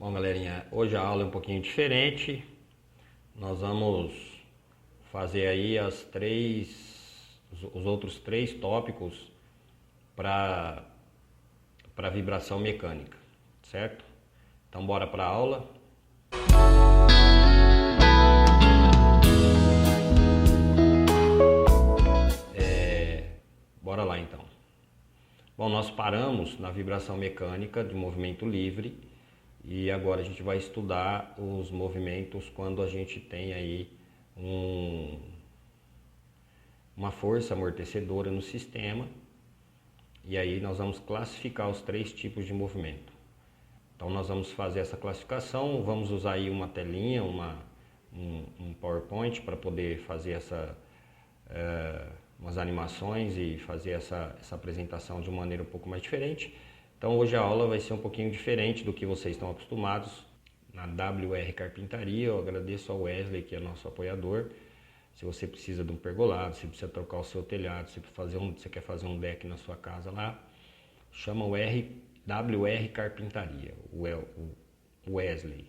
Bom, galerinha, hoje a aula é um pouquinho diferente. Nós vamos fazer aí os outros três tópicos para vibração mecânica, certo? Então bora para a aula. Bora lá então. Bom, nós paramos na vibração mecânica de movimento livre e agora a gente vai estudar os movimentos quando a gente tem aí uma força amortecedora no sistema, e aí nós vamos classificar os três tipos de movimento. Então nós vamos fazer essa classificação, vamos usar aí uma telinha, um PowerPoint para poder fazer umas animações e fazer essa apresentação de uma maneira um pouco mais diferente. Então hoje a aula vai ser um pouquinho diferente do que vocês estão acostumados na WR Carpintaria. Eu agradeço ao Wesley, que é nosso apoiador. Se você precisa de um pergolado, se precisa trocar o seu telhado, se você quer fazer um deck na sua casa lá, chama o WR Carpintaria, o Wesley.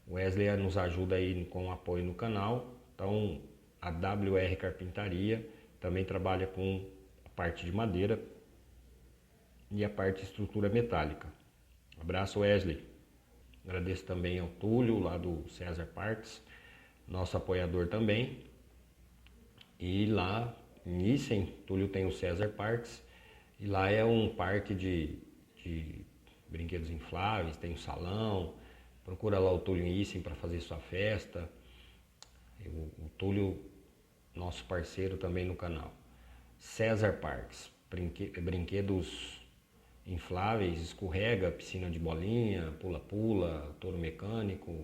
O Wesley nos ajuda aí com o apoio no canal. Então a WR Carpintaria também trabalha com a parte de madeira e a parte de estrutura metálica. Abraço, Wesley. Agradeço também ao Túlio, lá do César Parques, nosso apoiador também. E lá em Issem, Túlio tem o César Parques, e lá é um parque de brinquedos infláveis, tem um salão. Procura lá o Túlio em Issem para fazer sua festa. O Túlio, nosso parceiro também no canal. César Parques, brinquedos infláveis, escorrega, piscina de bolinha, pula-pula, touro mecânico,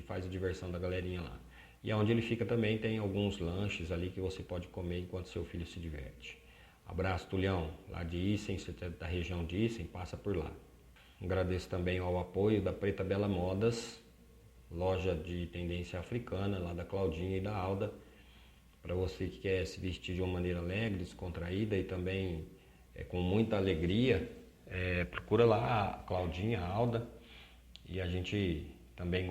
faz a diversão da galerinha lá. E onde ele fica também tem alguns lanches ali que você pode comer enquanto seu filho se diverte. Abraço, Tulhão, lá de Issem, você é da região de Issem, passa por lá. Agradeço também ao apoio da Preta Bela Modas, loja de tendência africana, lá da Claudinha e da Alda. Para você que quer se vestir de uma maneira alegre, descontraída e também com muita alegria, procura lá a Claudinha, a Alda, e a gente também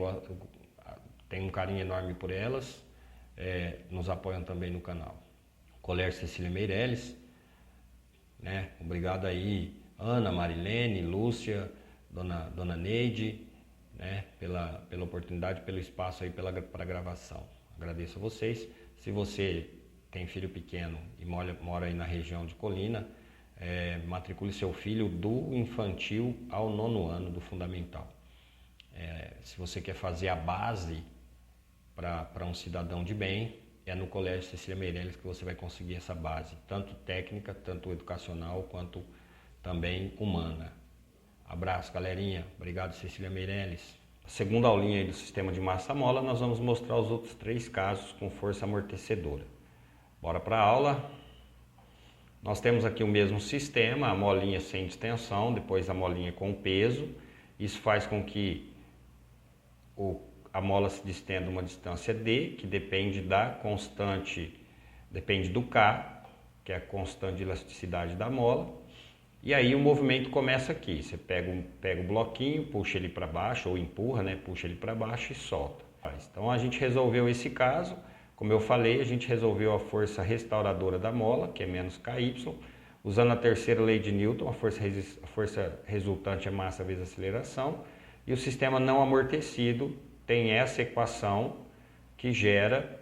tem um carinho enorme por elas, nos apoiam também no canal. Colégio Cecília Meirelles, né? Obrigado aí, Ana, Marilene, Lúcia, Dona Neide, né? Pela oportunidade, pelo espaço aí para gravação. Agradeço a vocês. Se você tem filho pequeno e mora aí na região de Colina, matricule seu filho do infantil ao 9º ano do fundamental. Se você quer fazer a base para um cidadão de bem, é no Colégio Cecília Meirelles que você vai conseguir essa base, tanto técnica, tanto educacional, quanto também humana. Abraço, galerinha. Obrigado, Cecília Meirelles. Segunda aulinha aí do sistema de massa-mola, nós vamos mostrar os outros três casos com força amortecedora. Bora para a aula. Nós temos aqui o mesmo sistema, a molinha sem distensão, depois a molinha com peso. Isso faz com que a mola se distenda uma distância D, que depende da constante, depende do K, que é a constante de elasticidade da mola. E aí o movimento começa aqui, você pega o bloquinho, puxa ele para baixo, ou empurra, né? Puxa ele para baixo e solta. Então a gente resolveu esse caso, como eu falei, a gente resolveu a força restauradora da mola, que é menos KY, usando a terceira lei de Newton, a força resultante é massa vezes aceleração, e o sistema não amortecido tem essa equação que gera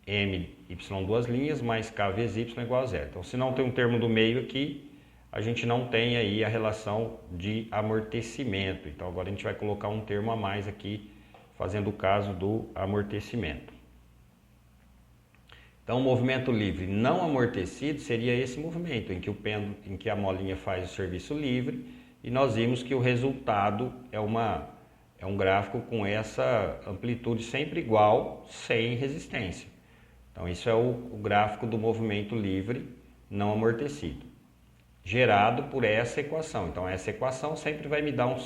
m y duas linhas mais k vezes y igual a zero. Então se não tem um termo do meio aqui, a gente não tem aí a relação de amortecimento. Então agora a gente vai colocar um termo a mais aqui, fazendo o caso do amortecimento. Então o movimento livre não amortecido seria esse movimento, em que a molinha faz o serviço livre, e nós vimos que o resultado é um gráfico com essa amplitude sempre igual, sem resistência. Então isso é o gráfico do movimento livre não amortecido, gerado por essa equação. Então essa equação sempre vai me dar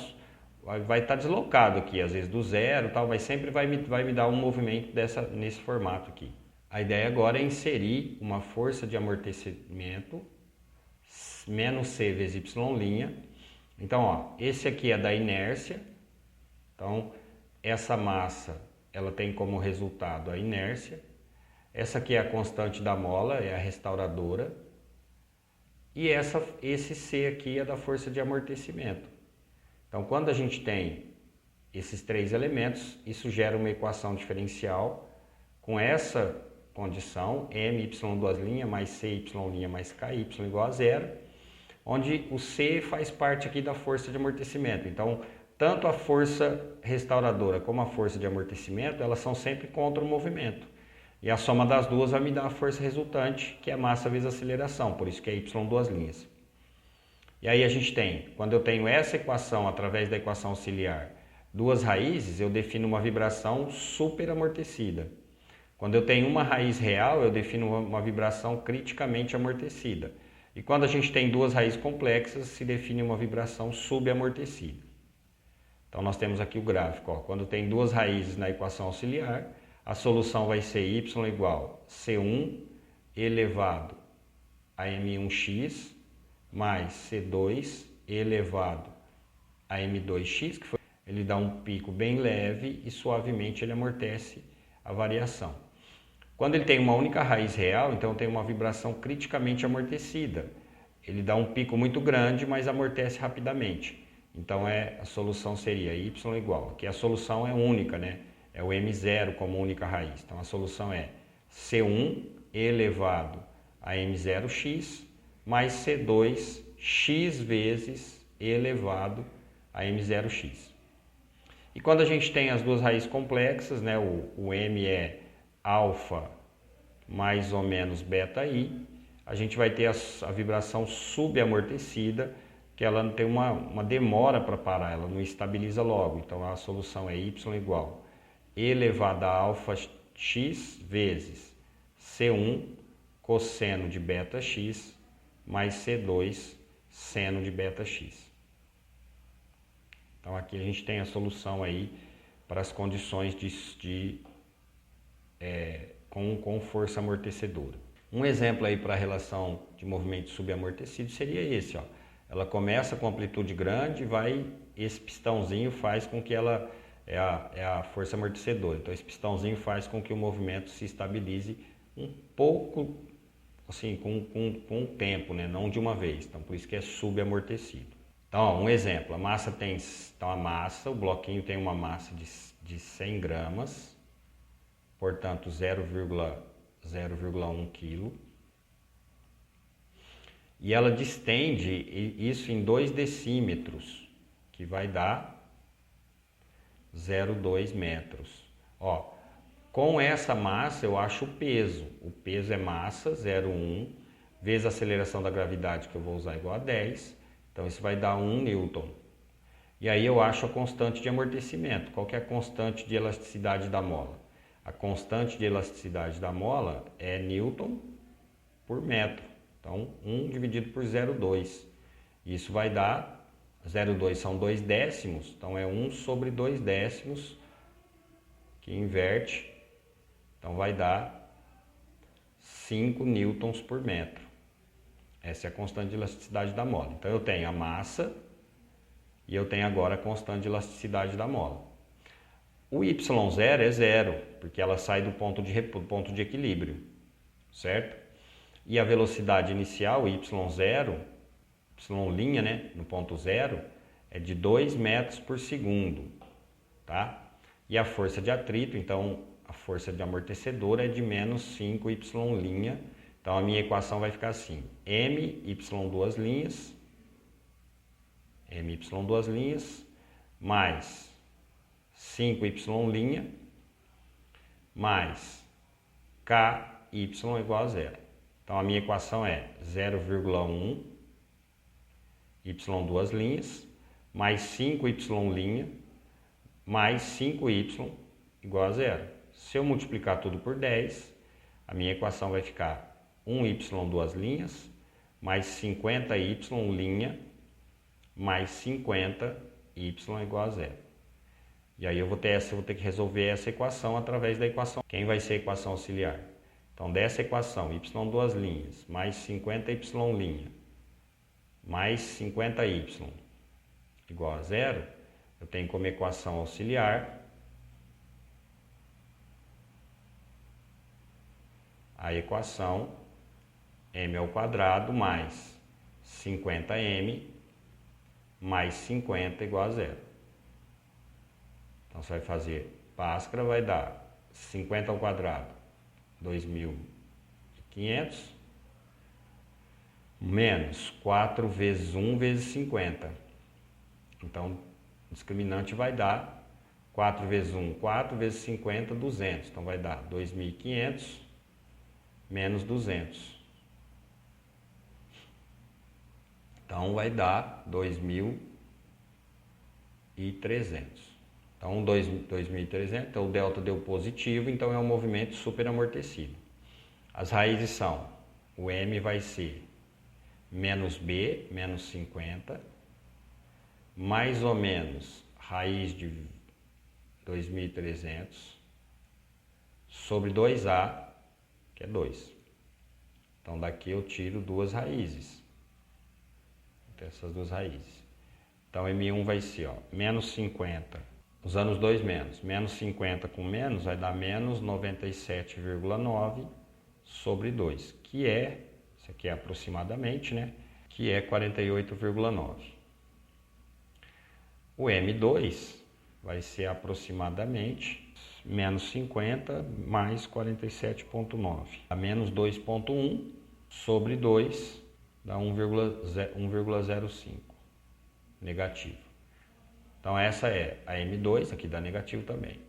vai estar deslocado aqui, às vezes do zero, tal, mas sempre vai me dar um movimento nesse formato aqui. A ideia agora é inserir uma força de amortecimento menos C vezes Y'. Então, ó, esse aqui é da inércia Então, essa massa, ela tem como resultado a inércia. Essa aqui é a constante da mola, é a restauradora. E esse C aqui é da força de amortecimento. Então, quando a gente tem esses três elementos, isso gera uma equação diferencial com essa condição, my2' mais cy' mais ky igual a zero, onde o C faz parte aqui da força de amortecimento. Então, tanto a força restauradora como a força de amortecimento, elas são sempre contra o movimento. E a soma das duas vai me dar a força resultante, que é a massa vezes a aceleração, por isso que é y2'. E aí a gente tem, quando eu tenho essa equação através da equação auxiliar, duas raízes, eu defino uma vibração superamortecida. Quando eu tenho uma raiz real, eu defino uma vibração criticamente amortecida. E quando a gente tem duas raízes complexas, se define uma vibração subamortecida. Então nós temos aqui o gráfico, ó. Quando tem duas raízes na equação auxiliar, a solução vai ser y igual a C1 elevado a M1x mais C2 elevado a M2x, que ele dá um pico bem leve e suavemente ele amortece a variação. Quando ele tem uma única raiz real, então tem uma vibração criticamente amortecida. Ele dá um pico muito grande, mas amortece rapidamente. Então a solução seria y igual, aqui a solução é única, né? É o M0 como única raiz. Então a solução é C1 elevado a M0x mais C2 x vezes elevado a M0x. E quando a gente tem as duas raízes complexas, né, o M é alfa mais ou menos beta i, a gente vai ter a vibração subamortecida, que ela não tem uma demora para parar, ela não estabiliza logo. Então a solução é y igual elevado a alfa x vezes C1 cosseno de beta x mais C2 seno de beta x. Então aqui a gente tem a solução aí para as condições com força amortecedora. Um exemplo aí para a relação de movimento subamortecido seria esse, ó. Ela começa com amplitude grande, esse pistãozinho faz com que ela é a força amortecedora. Então esse pistãozinho faz com que o movimento se estabilize um pouco, assim, com um tempo, né? Não de uma vez. Então por isso que é subamortecido. Então, ó, um exemplo, a massa, o bloquinho tem uma massa de 100 gramas, portanto 0,1 kg, e ela distende isso em 2 decímetros, que vai dar 0,2 metros. Ó, com essa massa eu acho o peso é massa, 0,1, vezes a aceleração da gravidade, que eu vou usar igual a 10, então isso vai dar 1 newton. E aí eu acho a constante de amortecimento. Qual que é a constante de elasticidade da mola? A constante de elasticidade da mola é newton por metro. Então 1 dividido por 0,2. Isso vai dar, 0,2 são 2 décimos, então é 1 sobre 2 décimos, que inverte. Então vai dar 5 newtons por metro. Essa é a constante de elasticidade da mola. Então eu tenho a massa e eu tenho agora a constante de elasticidade da mola. O y0 é zero, porque ela sai do ponto de equilíbrio, certo? E a velocidade inicial, y0, y', né, no ponto zero, é de 2 metros por segundo, tá? E a força de atrito, então a força de amortecedor é de menos 5y'. Então a minha equação vai ficar assim: my2' mais 5y' mais ky igual a zero. Então a minha equação é 0,1 y2' mais 5y' mais 5y igual a zero. Se eu multiplicar tudo por 10, a minha equação vai ficar 1y2' mais 50y' mais 50y igual a zero. E aí eu vou ter que resolver essa equação através da equação. Quem vai ser a equação auxiliar? Então dessa equação, y2' mais 50y' mais 50y igual a zero, eu tenho como equação auxiliar a equação m² mais 50m mais 50 igual a zero. Então você vai fazer Bhaskara, vai dar 50 ao quadrado, 2.500, menos 4 vezes 1 vezes 50. Então, o discriminante vai dar 4 vezes 1, 4 vezes 50, 200. Então, vai dar 2.500 menos 200. Então, vai dar 2.300. Então, 2.300, então o delta deu positivo, então é um movimento superamortecido. As raízes são, o M vai ser menos B, menos 50, mais ou menos raiz de 2.300, sobre 2A, que é 2. Então, daqui eu tiro duas raízes. Então, essas duas raízes. Então, M1 vai ser, ó, menos 50. Usando os dois menos. Menos 50 com menos vai dar menos 97,9 sobre 2, que é, isso aqui é aproximadamente, né? Que é 48,9. O M2 vai ser aproximadamente menos 50 mais 47,9. A menos 2,1 sobre 2 dá 1,05 negativo. Então essa é a M2, aqui dá negativo também.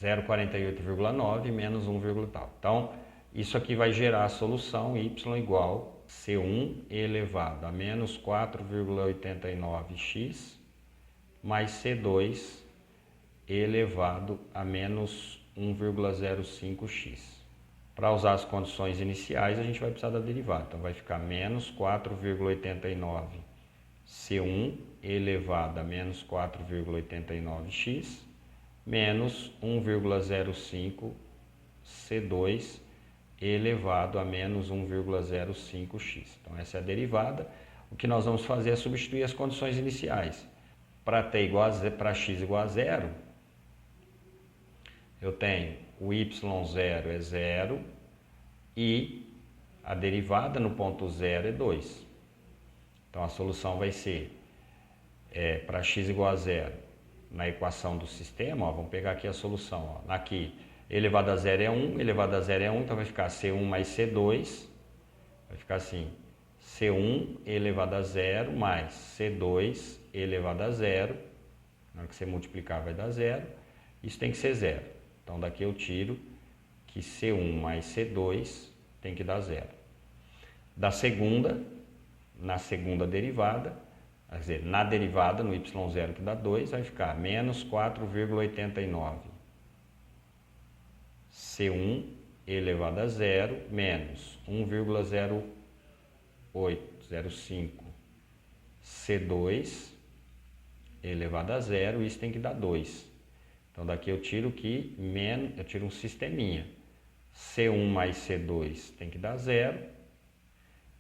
0,48,9 menos 1, tal. Então isso aqui vai gerar a solução y igual C1 elevado a menos 4,89x mais C2 elevado a menos 1,05x. Para usar as condições iniciais, a gente vai precisar da derivada. Então, vai ficar menos 4,89 C1 elevado a menos 4,89x menos 1,05 C2 elevado a menos 1,05x. Então, essa é a derivada. O que nós vamos fazer é substituir as condições iniciais. Para x igual a zero, eu tenho o y0 é 0 e a derivada no ponto 0 é 2. Então, a solução vai ser, para x igual a 0, na equação do sistema, ó, vamos pegar aqui a solução. Ó, aqui, elevado a 0 é 1, elevado a 0 é 1, então vai ficar C1 mais C2, vai ficar assim, C1 elevado a 0 mais C2 elevado a 0, na hora que você multiplicar vai dar 0, isso tem que ser 0. Então, daqui eu tiro que C1 mais C2 tem que dar 0. Na segunda derivada, quer dizer, na derivada, no y0 que dá 2, vai ficar menos 4,89 C1 elevado a 0 menos 1,05 C2 elevado a 0, isso tem que dar 2. Então, daqui eu tiro eu tiro um sisteminha. C1 mais C2 tem que dar 0.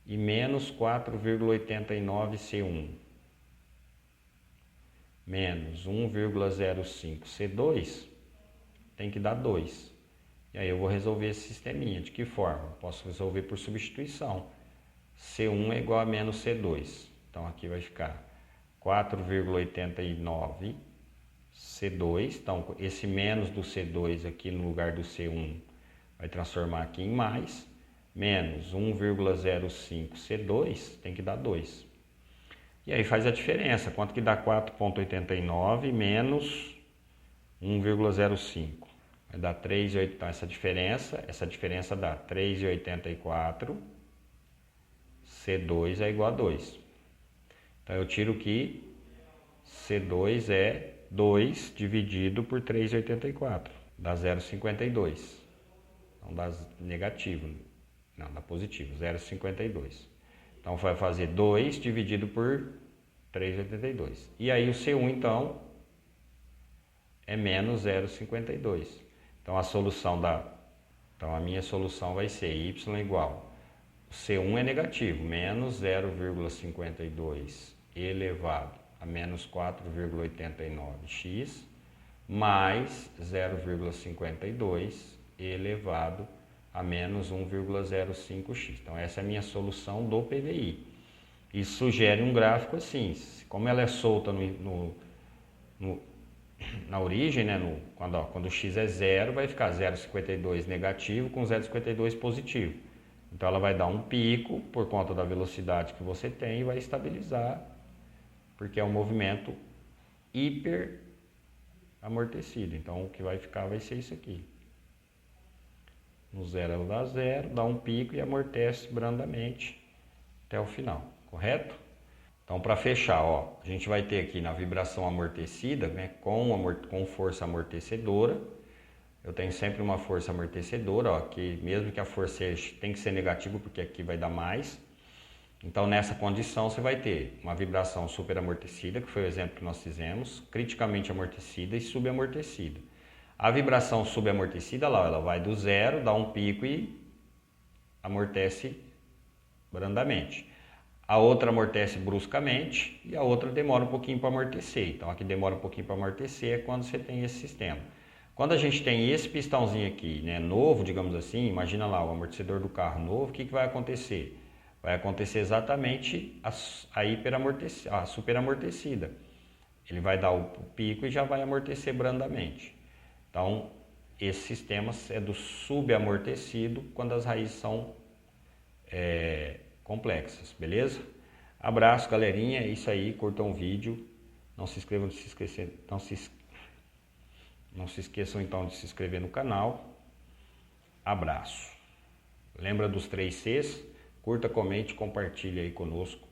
E menos 4,89 C1 menos 1,05 C2 tem que dar 2. E aí eu vou resolver esse sisteminha. De que forma? Posso resolver por substituição. C1 é igual a menos C2. Então aqui vai ficar 4,89 C2. Então esse menos do C2 aqui no lugar do C1 vai transformar aqui em mais. Menos 1,05 C2 tem que dar 2. E aí faz a diferença. Quanto que dá 4,89 menos 1,05? Vai dar 3,8. Então essa diferença dá 3,84. C2 é igual a 2. Então eu tiro que C2 é 2 dividido por 3,84. Dá 0,52. Então dá negativo. Não, dá positivo, 0,52. Então, vai fazer 2 dividido por 3,82. E aí, o C1, então, é menos 0,52. Então, a minha solução vai ser y igual. O C1 é negativo, menos 0,52 elevado a menos 4,89x mais 0,52 elevado a menos 1,05x. Então essa é a minha solução do PVI. Isso sugere um gráfico assim, como ela é solta na origem, né, quando o x é zero, vai ficar 0,52 negativo com 0,52 positivo. Então ela vai dar um pico por conta da velocidade que você tem e vai estabilizar, porque é um movimento hiper amortecido. Então o que vai ficar vai ser isso aqui. No zero ela dá zero, dá um pico e amortece brandamente até o final, correto? Então para fechar, ó, a gente vai ter aqui na vibração amortecida, né, com força amortecedora. Eu tenho sempre uma força amortecedora, ó, que mesmo que a força tem que ser negativa, porque aqui vai dar mais. Então nessa condição você vai ter uma vibração superamortecida, que foi o exemplo que nós fizemos, criticamente amortecida e subamortecida. A vibração subamortecida, lá, ela vai do zero, dá um pico e amortece brandamente. A outra amortece bruscamente e a outra demora um pouquinho para amortecer. Então a que demora um pouquinho para amortecer é quando você tem esse sistema. Quando a gente tem esse pistãozinho aqui, né, novo, digamos assim, imagina lá o amortecedor do carro novo, o que vai acontecer? Vai acontecer exatamente a superamortecida. Ele vai dar o pico e já vai amortecer brandamente. Então, esse sistema é do subamortecido quando as raízes são complexas, beleza? Abraço, galerinha, é isso aí, curtam o vídeo, não se inscrevam, não se esqueçam então de se inscrever no canal. Abraço. Lembra dos 3 Cs? Curta, comente, compartilhe aí conosco.